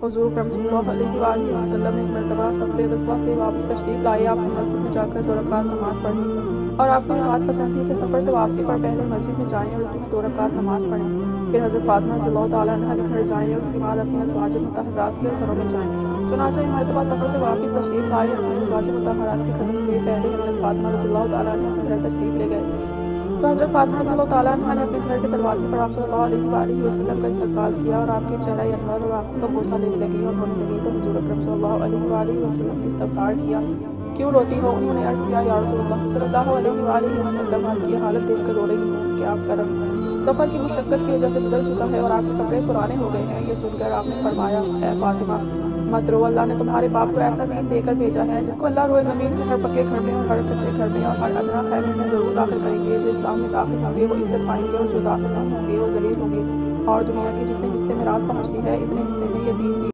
حضور اکرم صلی اللہ علیہ وآلہ وسلم ایک مرتبہ سفر غزوہ سے واپس تشریف لائے۔ آپ نے مسجد میں جا کر 2 رکعت نماز پڑھی اور آپ کو یہ بات پسند تھی کہ سفر سے واپسی پر پہلے مسجد میں جائیں اور اسی میں 2 رکعت نماز پڑھیں، پھر حضرت فاطمہ رضی اللہ تعالیٰ عنہا کے گھر جائیں اور اس کے بعد اپنی ازواج مطہرات کے گھروں میں جائیں۔ چنانچہ یہ مرتبہ سفر سے واپس تشریف لائے، اپنی ازواج مطہرات کے گھروں سے پہلے حضرت فاطمہ رضی اللہ تعالیٰ عنہا کے گھر تشریف لے گئے۔ تو حضرت فاطمہ رضی اللہ تعالیٰ عنہا نے اپنے گھر کے دروازے پر آپ صلی اللہ علیہ وآلہ وسلم کا استقبال کیا اور آپ کے چہرہ انور اور آنکھوں کا بوسہ لینے لگی اور رونے لگی۔ تو حضور اکرم صلی اللہ علیہ وآلہ وسلم نے استفسار کیا، کیوں روتی ہو؟ انہوں نے عرض کیا، یا رسول اللہ صلی اللہ علیہ وآلہ وسلم، آپ کی حالت دیکھ کر رو رہی ہوں کہ آپ کا رنگ سفر کی مشقت کی وجہ سے بدل چکا ہے اور آپ کے کپڑے پرانے ہو گئے ہیں۔ یہ سن کر آپ نے فرمایا، اے فاطمہ مت رو، اللہ نے تمہارے باپ کو ایسا دین دے کر بھیجا ہے جس کو اللہ روئے زمین میں ہر پکے گھر میں اور ہر کچے گھر میں اور ہر ادنا خیمے میں ضرور داخل کریں گے۔ جو اسلام میں داخل ہوں گے وہ عزت پائیں گے اور جو داخل نہیں ہوں گے وہ ذلیل ہوں گے، اور دنیا کے جتنے حصے میں رات پہنچتی ہے اتنے حصے میں یہ دین